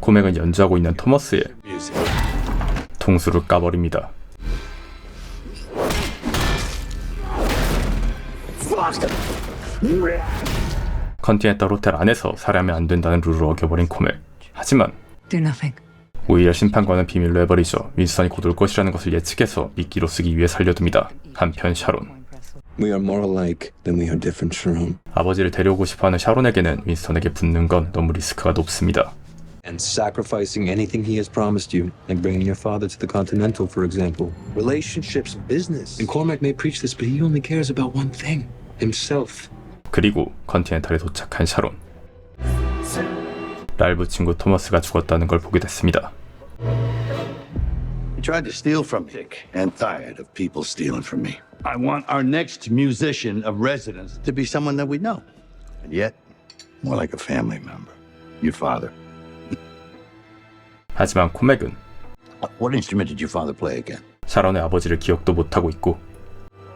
코맥은 연주하고 있는 토머스의 통수를 까버립니다. 컨티넨탈 호텔 안에서 살해하면 안 된다는 룰을 어겨버린 코맥. 하지만 Do nothing. 오히려 심판관은 비밀로 해버리죠. 윈스턴이 곧 올 것이라는 것을 예측해서 미끼로 쓰기 위해 살려둡니다. 한편 샤론. We are more alike than we are different, Sharon. 아버지를 데려오고 싶어하는 샤론에게는 윈스턴에게 붙는 건 너무 리스크가 높습니다. And sacrificing anything he has promised you, like bringing your father to the Continental, for example. Relationships, business. And Cormac may preach this, but he only cares about one thing: himself. 그리고 컨티넨탈에 도착한 샤론. 랄브 친구 토머스가 죽었다는 걸 보게 됐습니다. You tried to steal from me, and tired of people stealing from me. I want our next musician of residence To be someone that we know, and yet more like a family member. Your father. 하지만 코맥은 What instrument did your father play again? 샤론의 아버지를 기억도 못하고 있고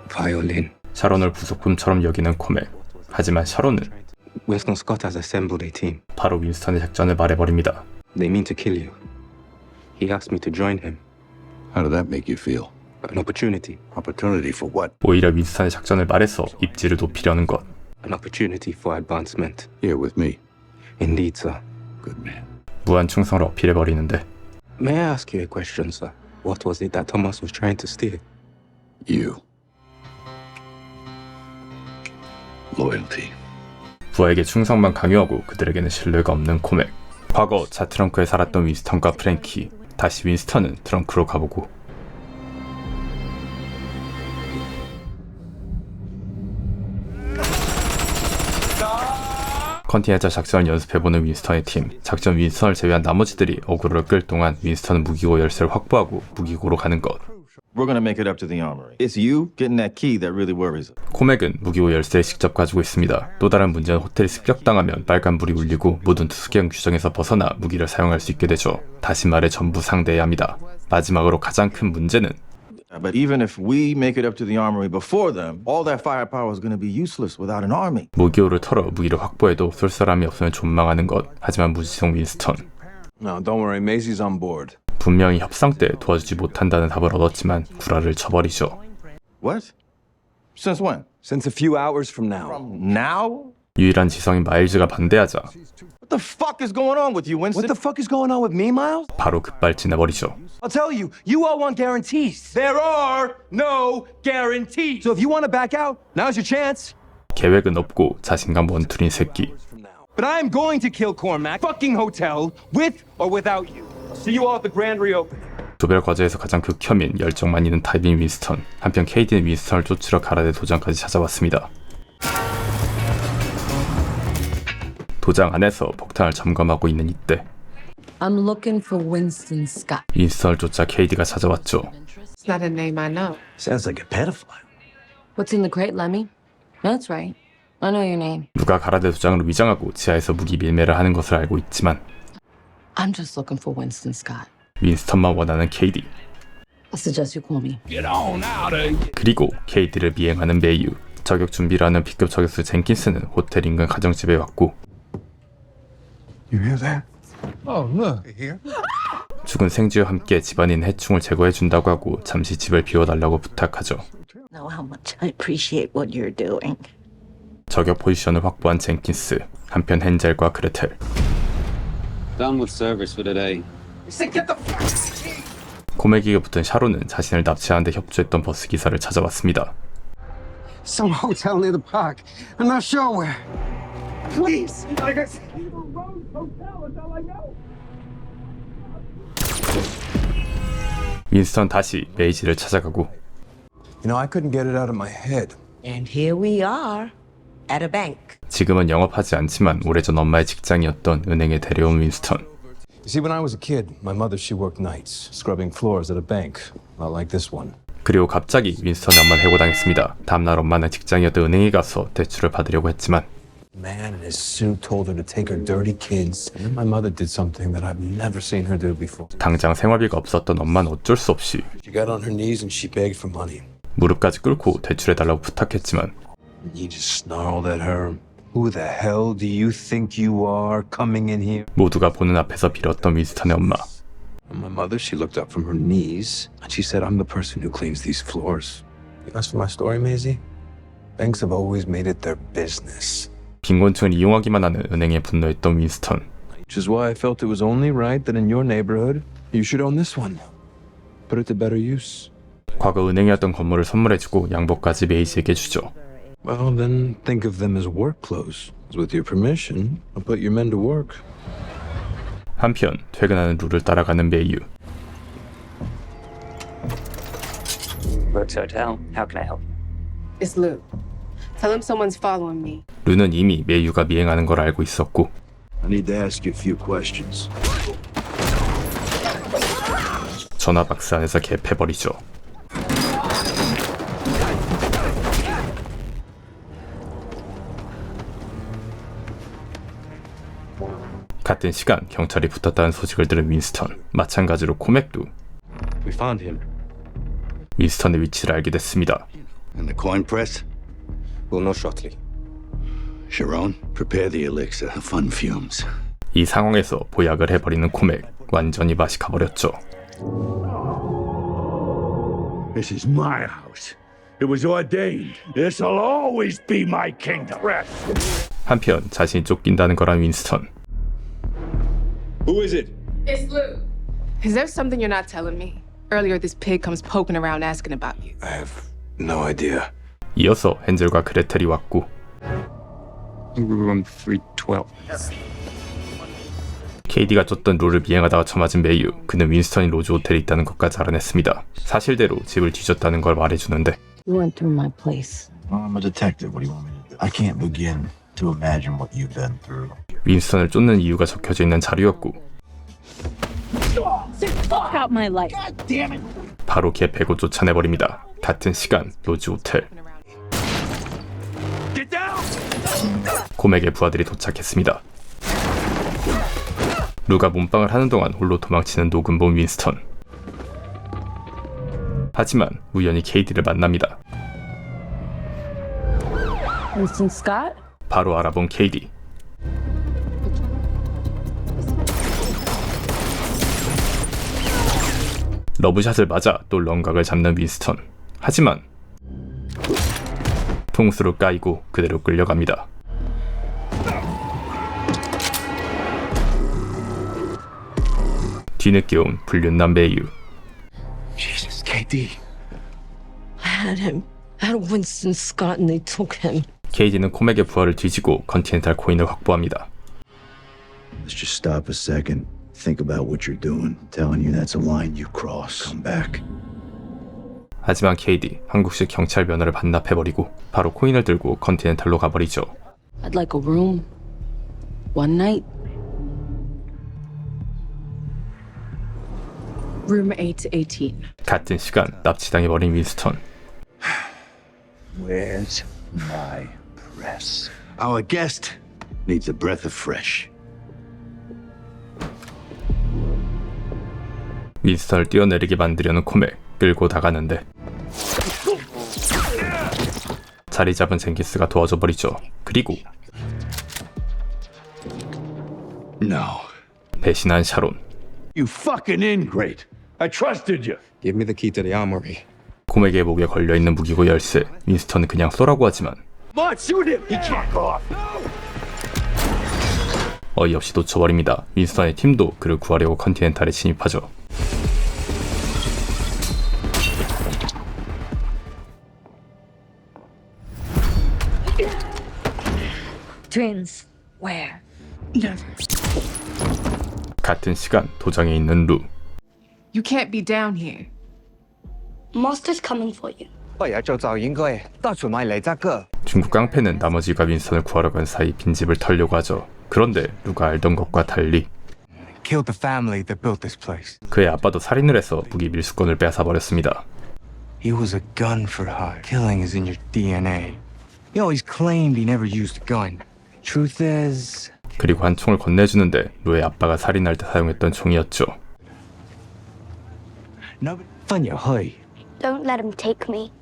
Violin. 샤론을 부속품처럼 여기는 코맥. 하지만 샤론은 Weston Scott has assembled a team. 바로 윈스턴의 작전을 말해버립니다. They mean to kill you. He asked me to join him. How did that make you feel? An opportunity. Opportunity for what? 오히려 윈스턴의 작전을 말해서 입지를 높이려는 것. An opportunity for advancement. Here with me. Indeed, sir. Good man. 무한 충성을 어필해버리는데 May I ask you a question, sir? What was it that Thomas was trying to steal? You. Loyalty. 부하에게 충성만 강요하고 그들에게는 신뢰가 없는 코맥. 과거 차 트렁크에 살았던 윈스턴과 프랭키. 다시 윈스턴은 트렁크로 가보고 컨티넨탈 작전을 연습해보는 윈스턴의 팀. 작전 윈스턴을 제외한 나머지들이 어그로를 끌 동안 윈스턴은 무기고 열쇠를 확보하고 무기고로 가는 것. We're gonna make it up to the armory. It's you getting that key that really worries us. 코맥은 무기고 열쇠를 직접 가지고 있습니다. 또 다른 문제는 호텔이 습격당하면 빨간불이 울리고 모든 투스경 규정에서 벗어나 무기를 사용할 수 있게 되죠. 다시 말해 전부 상대해야 합니다. 마지막으로 가장 큰 문제는 But even if we make it up to the armory before them, all that firepower is gonna be useless without an army. 무기고를 털어 무기를 확보해도 쏠 사람이 없으면 존망하는 것. 하지만 무지성 윈스턴. No, don't worry. Maisie's on board. 분명히 협상 때 도와주지 못한다는 답을 얻었지만 구라를 쳐버리죠. What? Since when? Since a few hours from now. From now? 유일한 지성인 마일즈가 반대하자 What the fuck is going on with you, Winston? What the fuck is going on with me, Miles? 바로 급발진해버리죠. I'll tell you, you all want guarantees. There are no guarantees. So if you want to back out, now's your chance. 계획은 없고 자신감 원툴인 새끼. But I'm going to kill Cormac fucking hotel with or without you. See you all at the grand reopening. 조별 과제에서 가장 극혐인 열정만 있는 타입인 윈스턴. 한편 케이디는 윈스턴을 쫓으러 가라데 도장까지 찾아왔습니다. 도장 안에서 폭탄을 점검하고 있는 이때 I'm looking for Winston Scott. 윈스턴을 쫓아 케이디가 찾아왔죠. It's not a name I know. Sounds like a pedophile. What's in the crate, Lemmy? That's right. I know your name. 누가 가라데 도장으로 위장하고 지하에서 무기 밀매를 하는 것을 알고 있지만 I'm just looking for Winston Scott. 윈스턴만 원하는 케이디. I suggest you call me. 그리고 케이디를 미행하는 메이유. 저격 준비를 하는 B급 저격수 젠킨스는 호텔 인근 가정집에 왔고 You hear that? Oh, look. Here? 죽은 생쥐와 함께 집안인 해충을 제거해준다고 하고 잠시 집을 비워달라고 부탁하죠. Know how much I appreciate what you're doing. 저격 포지션을 확보한 젠킨스. 한편 헨젤과 그레텔. Done with service for today. 코맥에게 붙은 샤론은 자신을 납치하는 데 협조했던 버스 기사를 찾아왔습니다. Some hotel near the park. I'm not sure where. Please. Like I said, hotel is all I know. 윈스턴 다시 메이지를 찾아가고 You know, I couldn't get it out of my head. And here we are at a bank. 지금은 영업하지 않지만 오래전 엄마의 직장이었던 은행에 데려온 윈스턴. You see, when I was a kid, my mother, she worked nights, scrubbing floors at a bank, not like this one. 그리고 갑자기 윈스턴이 엄마는 해고당했습니다. 다음날 엄마는 직장이었던 은행에 가서 대출을 받으려고 했지만 Man in his suit told her to take her dirty kids, and then my mother did something that I've never seen her do before. 당장 생활비가 없었던 엄마는 어쩔 수 없이 She got on her knees and she begged for money. 무릎까지 꿇고 대출해달라고 부탁했지만 And he just snarled at her. Who the hell do you think you are coming in here? 모두가 보는 앞에서 빌었던 윈스턴의 엄마. And my mother, she looked up from her knees and she said, I'm the person who cleans these floors. You asked for my story, Maisie? Banks have always made it their business. 빈곤층을 이용하기만 하는 은행에 분노했던 윈스턴. Which is why I felt it was only right that in your neighborhood, you should own this one. Put it to better use. 과거 은행이었던 건물을 선물해주고 양복까지 메이지에게 주죠. Well, then think of them as work clothes. With your permission, I'll put your men to work. 한편 퇴근하는 룰을 따라가는 메이유. Brooks Hotel. How can I help? It's Lou. Tell him someone's following me. 루는 이미 메이유가 미행하는 걸 알고 있었고 I need to ask you a few questions. 전화 박스 안에서 개패버리죠. 같은 시간 경찰이 붙었다는 소식을 들은 윈스턴. 마찬가지로 코맥도 We found him. 윈스턴의 위치를 알게 됐습니다. And the coin press? We'll know shortly. Sharon, prepare the elixir, fun fumes. 이 상황에서 보약을 해버리는 코맥. 완전히 맛이 가버렸죠. This is my house. It was ordained. This'll always be my kingdom. 한편 자신이 쫓긴다는 거란 윈스턴. Who is it? It's Lou. Is there something you're not telling me? Earlier, this pig comes poking around asking about you. I have no idea. 이어서 헨젤과 그레텔이 왔고 Room 312. KD가 쫓던 룰을 미행하다가 처맞은 메이유. 그는 윈스턴이 로즈 호텔에 있다는 것까지 알아냈습니다. 사실대로 집을 뒤졌다는 걸 말해주는데 You went through my place. I'm a detective. What do you want me to do? I can't begin to imagine what you've been through. 윈스턴을 쫓는 이유가 적혀져 있는 자료였고 Fuck out my life. 바로 걔 패고 쫓아내버립니다. 같은 시간 로즈 호텔. 코맥의 부하들이 도착했습니다. 루가 몸빵을 하는 동안 홀로 도망치는 녹음본 윈스턴. 하지만 우연히 케이디를 만납니다. Winston Scott? 바로 알아본 케이디. 러브샷을 맞아 또 런각을 잡는 윈스턴. 하지만 통수로 까이고 그대로 끌려갑니다. 뒤늦게 온 불륜남 배유. Jesus, KD. I had him. I had Winston Scott and they took him. 케이디는 코맥의 부하를 뒤지고 컨티넨탈 코인을 확보합니다. Let's just stop a second. Think about what you're doing. Telling you that's a line you cross. Come back. 하지만 케이디 한국식 경찰 면허를 반납해버리고 바로 코인을 들고 컨티넨탈로 가버리죠. I'd like a room. One night. Room 818. 같은 시간 납치당해버린 윈스턴. Where's my press? Our guest needs a breath of fresh. 윈스턴을 뛰어내리게 만들려는 코맥 끌고 나가는데 자리 잡은 젠기스가 도와줘 버리죠. 그리고 No. 배신한 샤론. You fucking ingrate. I trusted you. Give me the key to the armory. 코맥의 목에 걸려있는 무기고 열쇠. 윈스턴은 그냥 쏘라고 하지만 Come on, shoot him. He can't go off. 어이없이 놓쳐버립니다. 윈스턴의 팀도 그를 구하려고 컨티넨탈에 진입하죠. Twins. Where? Never. 같은 시간 도장에 있는 루. You can't be down here. Master's coming for you. 我也就找應該到處買嚟揸個。 중국 깡패는 나머지가 윈스턴을 구하러 간 사이 빈집을 털려고 하죠. 그런데 루가 알던 것과 달리 Killed the family that built this place. 그의 아빠도 살인을 해서 무기 밀수권을 빼앗아버렸습니다. He was a gun for hire. Killing is in your DNA. He always claimed he never used a gun. Truth is... 그리고 한 총을 건네주는데 루의 아빠가 살인할 때 사용했던 총이었죠. phân nhỏ hơi. Don't let him take me.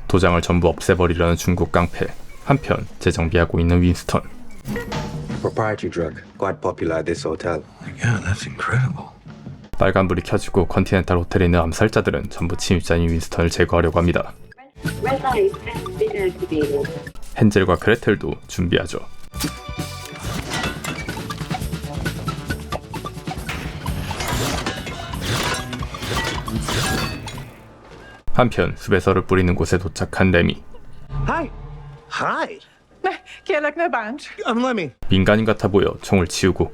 도장을 전부 없애버리려는 중국 깡패. 한편 재정비하고 있는 윈스턴. Proprietary drug, quite popular at this hotel. Yeah, that's incredible. 빨간불이 켜지고 컨티넨탈 호텔에 있는 암살자들은 전부 침입자인 윈스턴을 제거하려고 합니다. 헨젤과 그레텔도 준비하죠. 한편 숲에서를 뿌리는 곳에 도착한 레미. Hi. Hi. I'm Lemmy. 민간인 같아 보여 총을 치우고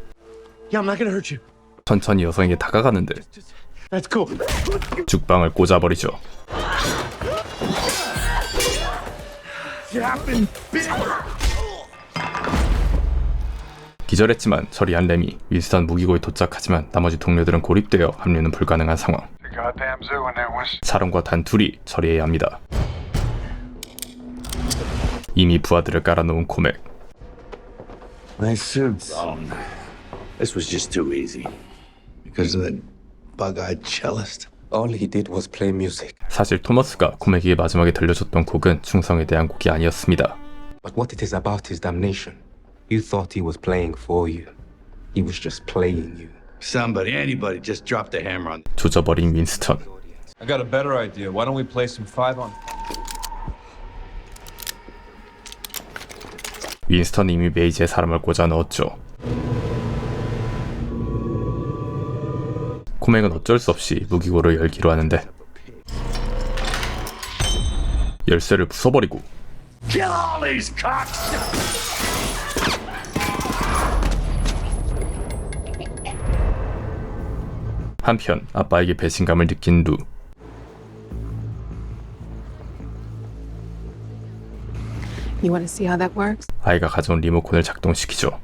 Yeah, I'm not gonna hurt you. 천천히 여성에게 다가가는데 That's cool. 죽방을 꽂아버리죠. 기절했지만 처리한 레미. 윈스턴 무기고에 도착하지만 나머지 동료들은 고립되어 합류는 불가능한 상황. 사람과 단 둘이 처리해야 합니다. 이미 부하들을 깔아놓은 코맥. Nice suits. This was just too easy. Because of that bug-eyed cellist. All he did was play music. 사실 토머스가 코맥에게 마지막에 들려줬던 곡은 충성에 대한 곡이 아니었습니다. But what it is about is damnation. You thought he was playing for you. He was just playing you. Somebody, anybody, just drop the hammer on. 조져버린 윈스턴. I got a better idea. Why don't we play some 5-on? 윈스턴은 이미 메이지에 사람을 꽂아 넣었죠. 코맥은 어쩔 수 없이 무기고를 열기로 하는데 열쇠를 부숴버리고 Kill all these cocks! 한편 아빠에게 배신감을 느낀 루. You want to see how that works? 아이가 가져온 리모컨을 작동시키죠.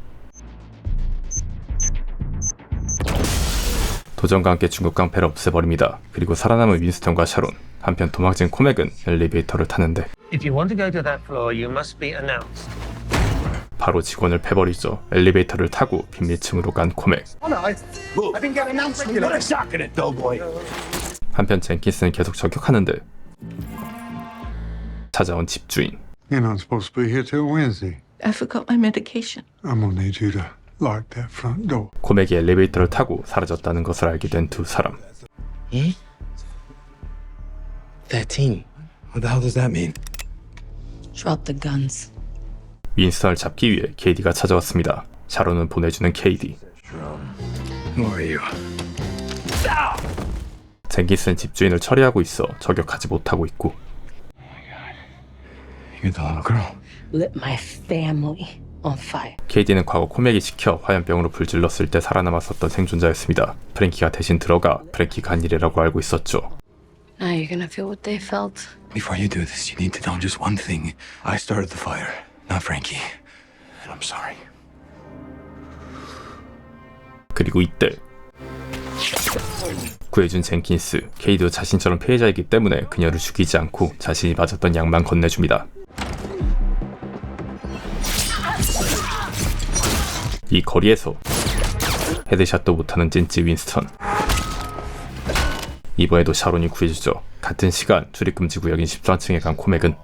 도전과 함께 중국 깡패를 없애버립니다. 그리고 살아남은 윈스턴과 샤론, 한편 도망친 코맥은 엘리베이터를 타는데 If you want to go to that floor, you must be announced. 바로 직원을 패버리죠. 엘리베이터를 타고 빈민층으로 간 코맥. I've been getting announced. Put a shock in it, doughboy. 한편 젠킨스는 계속 저격하는데 찾아온 집주인. You're not supposed to be here till Wednesday. I forgot my medication. I'm gonna need you to lock that front door. 코맥이 엘리베이터를 타고 사라졌다는 것을 알게 된 두 사람. 13. What the hell does that mean? Drop the guns. 윈스턴을 잡기 위해 KD가 찾아왔습니다. 샤론은 보내주는 KD. Who are you? 젠킨스는 집주인을 처리하고 있어 저격하지 못하고 있고. You're the little girl. Lit my family on fire. KD는 과거 코맥이 지켜 화염병으로 불질렀을 때 살아남았었던 생존자였습니다. 프랭키가 대신 들어가 프랭키가 한 일이라고 알고 있었죠. Now you're gonna feel what they felt. Before you do this, you need to know just one thing. I started the fire, not Frankie. And I'm sorry. 그리고 이때 구해준 젠킨스, KD도 자신처럼 피해자이기 때문에 그녀를 죽이지 않고 자신이 맞았던 약만 건네줍니다. 이 거리에서 헤드샷도 못하는 찐찌 윈스턴. 이번에도 샤론이 구해주죠. 같은 시간 출입금지 구역인 13층에 간 코맥은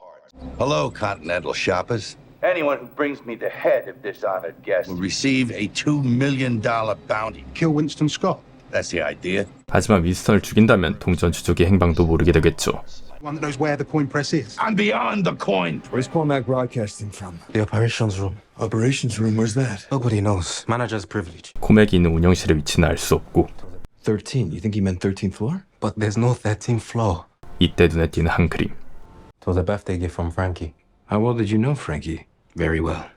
Hello, Continental shoppers. Anyone who brings me the head of dishonored guests Will receive a $2 million bounty. Kill Winston Scott. That's the idea. 하지만 윈스턴을 죽인다면 동전 주족의 행방도 모르게 되겠죠. One that knows where the coin press is. I'm beyond the coin. Where's Cormac broadcasting from? The operations room. Operations room, where's that? Nobody knows. Manager's privilege. 코맥이 있는 운영실의 위치는 알 수 없고 13. You think he meant 13th floor? But there's no 13th floor. 이때 눈에 띄는 한 그림. It was a birthday gift from Frankie. How well did you know Frankie? Very well.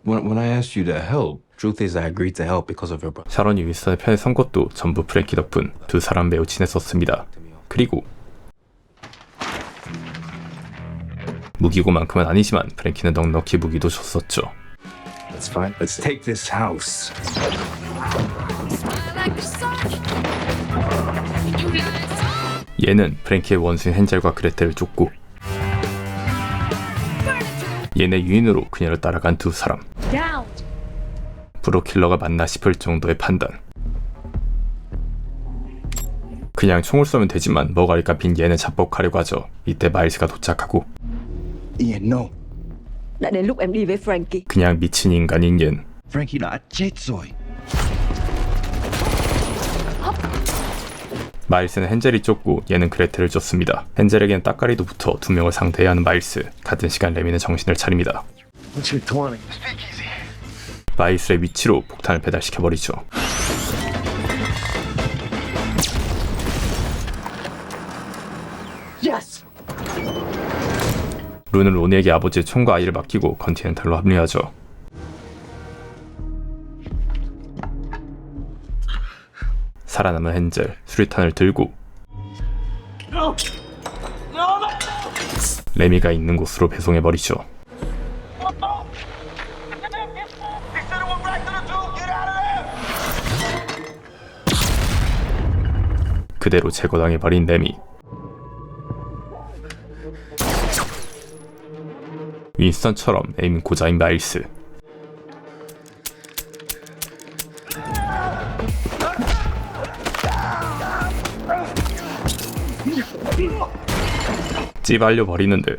When I asked you to help, Truth is, I agreed to help because of your brother. 샤론이 윈스턴의 편에 선 것도 전부 프랭키 덕분. 두 사람 매우 친했었습니다. 그리고 무기고만큼은 아니지만 프랭키는 넉넉히 무기도 줬었죠. that's fine. Let's take this house. 얘는 프랭키의 원수인 헨젤과 그레텔을 쫓고 얘네 유인으로 그녀를 따라간 두 사람. 브로킬러가 맞나 싶을 정도의 판단. 그냥 총을 쏘면 되지만 머가리가 빈 얘는 자뻑하려고 하죠. 이때 마일스가 도착하고 Ian, no. Đã đến lúc em đi với Frankie. 그냥 미친 인간인 얜. Frankie đã chết rồi. 마일스는 헨젤이 쫓고 얘는 그레텔을 쫓습니다. 헨젤에겐 따까리도 붙어 두 명을 상대해야 하는 마일스. 같은 시간 레미는 정신을 차립니다. What's your 20? 마일스의 위치로 폭탄을 배달시켜버리죠. Yes. 룬은 로니에게 아버지의 총과 아이를 맡기고 컨티넨탈로 합류하죠. 살아남은 헨젤, 수류탄을 들고 레미가 있는 곳으로 배송해버리죠. 그대로 제거당해버린 레미. 윈스턴처럼 에임 고자인 마일스. 찌발려 버리는데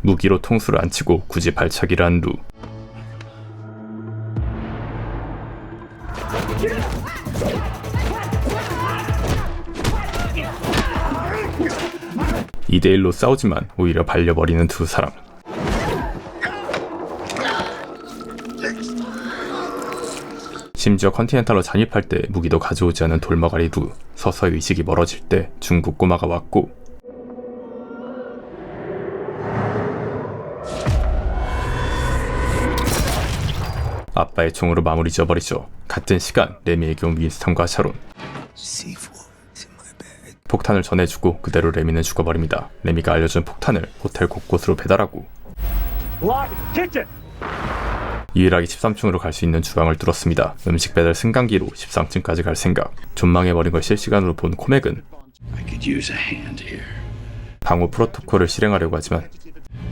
무기로 통수를 안 치고 굳이 발차기를 한 루. (2대1로) 싸우지만 오히려 발려버리는 두 사람. 심지어 컨티넨탈로 잠입할 때 무기도 가져오지 않은 돌머가리 루. 서서히 의식이 멀어질 때 중국 꼬마가 왔고 아빠의 총으로 마무리 지어버리죠. 같은 시간 레미에게 온 윈스턴과 샤론. 폭탄을 전해주고 그대로 레미는 죽어버립니다. 레미가 알려준 폭탄을 호텔 곳곳으로 배달하고 Lock kitchen. 유일하게 13층으로 갈 수 있는 주방을 뚫었습니다. 음식 배달 승강기로 13층까지 갈 생각. 존망해버린 걸 실시간으로 본 코맥은 I could use a hand here. 방호 프로토콜을 실행하려고 하지만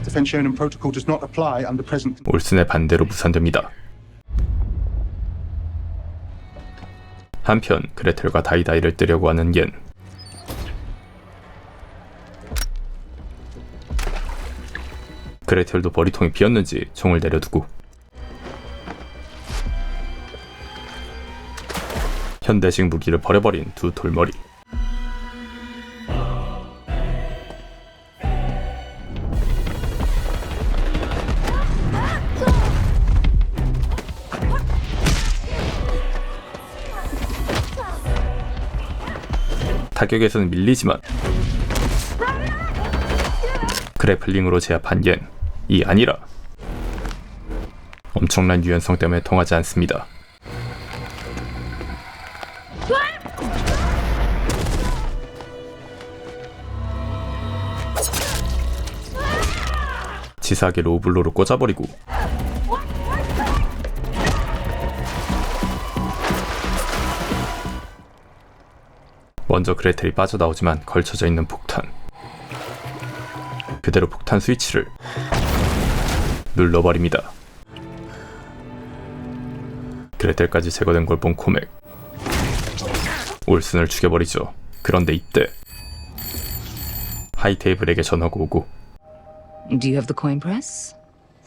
Defensionen protocol does not apply under present. 올슨의 반대로 무산됩니다. 한편 그레텔과 다이다이를 뜨려고 하는 옌. 그레텔도 버리통이 비었는지 총을 내려두고 현대식 무기를 버려버린 두 돌머리. 타격에서는 밀리지만 그래플링으로 제압한 옌. 이 아니라 엄청난 유연성 때문에 통하지 않습니다. 치사하게 로블로로 꽂아버리고 먼저 그레텔이 빠져나오지만 걸쳐져 있는 폭탄. 그대로 폭탄 스위치를 눌러버립니다. 그레텔까지 제거된 걸 본 코맥. 올슨을 죽여버리죠. 그런데 이때 하이테이블에게 전화가 오고 Do you have the coin press?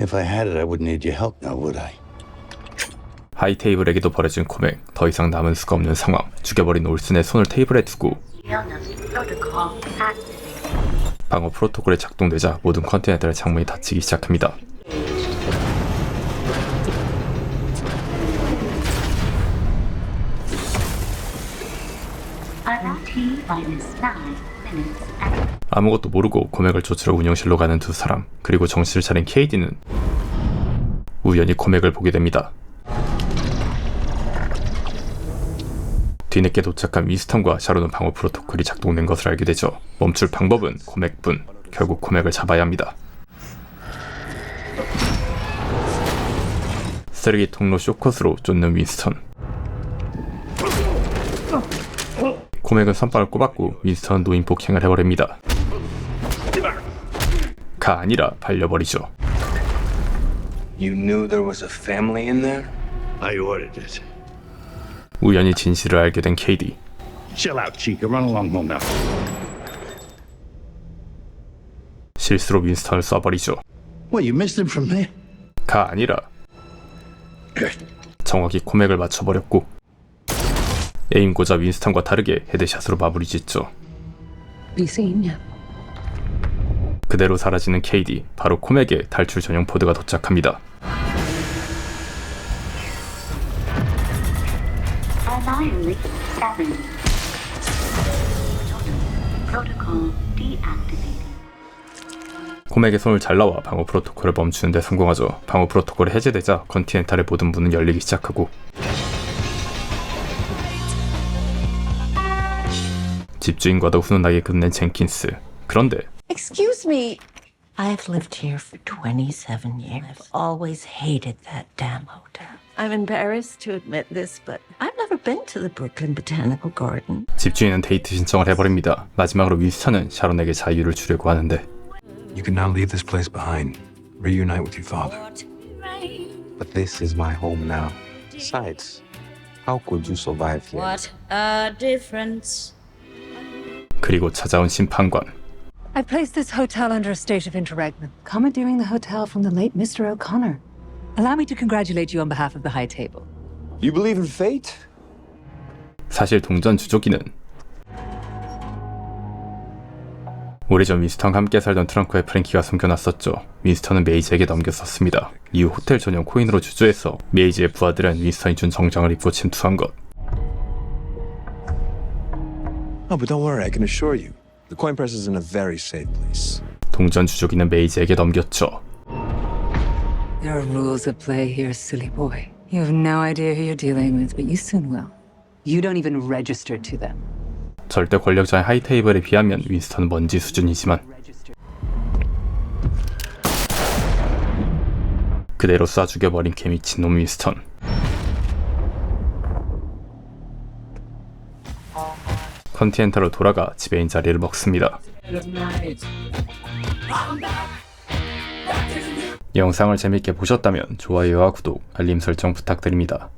If I had it, I wouldn't need your help now, would I? 하이테이블에게도 버려진 코맥. 더 이상 남은 수가 없는 상황. 죽여버린 올슨의 손을 테이블에 두고 방어 프로토콜이 작동되자 모든 컨테이너들의 창문이 닫히기 시작합니다. 아무것도 모르고 코맥을 쫓으러 운영실로 가는 두 사람. 그리고 정신을 차린 케이디는 우연히 코맥을 보게 됩니다. 뒤늦게 도착한 윈스턴과 샤론은 방어 프로토콜이 작동된 것을 알게 되죠. 멈출 방법은 코맥뿐. 결국 코맥을 잡아야 합니다. 쓰레기 통로 쇼컷으로 쫓는 윈스턴. 코맥은 선빵을 꼽았고 윈스턴은 노인 폭행을 해버립니다. 가 아니라 발려버리죠. You knew there was a family in there? I ordered it. 우연히 진실을 알게 된 케이디. Chill out, Chica. Run along home now. 실수로 윈스턴을 쏴버리죠. What, you missed him from there? 가 아니라 정확히 코맥을 맞춰버렸고 에임고자 윈스턴과 다르게 헤드샷으로 마무리 짓죠. Be seen yet? 그대로 사라지는 케이디. 바로 코맥의 탈출 전용 포드가 도착합니다. 코맥의 손을 잘 나와 방어 프로토콜을 멈추는 데 성공하죠. 방어 프로토콜이 해제되자 컨티넨탈의 모든 문은 열리기 시작하고 집주인과도 훈훈하게 끝낸 젠킨스. 그런데 Excuse me. I've lived here for 27 years. I've always hated that damn hotel. I'm embarrassed to admit this, but I've never been to the Brooklyn Botanical Garden. 집주인은 데이트 신청을 해버립니다. 마지막으로 윈스턴은 샤론에게 자유를 주려고 하는데 You can now leave this place behind. Reunite with your father. But this is my home now. Besides, how could you survive here? What a difference. 그리고 찾아온 심판관. I've placed this hotel under a state of interregnum, commandeering the hotel from the late Mr. O'Connor. Allow me to congratulate you on behalf of the High Table. You believe in fate? 사실 동전 주조기는 오래전 윈스턴과 함께 살던 트렁크에 프랭키가 숨겨놨었죠. 윈스턴은 메이지에게 넘겼었습니다. 이후 호텔 전용 코인으로 주조해서 메이지의 부하들은 윈스턴이 준 정장을 입고 침투한 것. Oh, but don't worry, I can assure you. The coin press is in a very safe place. 동전 주조기는 메이지에게 넘겼죠. There are rules at play here, silly boy. You have no idea who you're dealing with, but you soon will. You don't even register to them. 절대 권력자의 하이테이블에 비하면 윈스턴은 먼지 수준이지만 그대로 쏴 죽여버린 개미친놈 윈스턴. 컨티넨탈로 돌아가 지배인 자리를 먹습니다. 영상을 재밌게 보셨다면 좋아요와 구독, 알림 설정 부탁드립니다.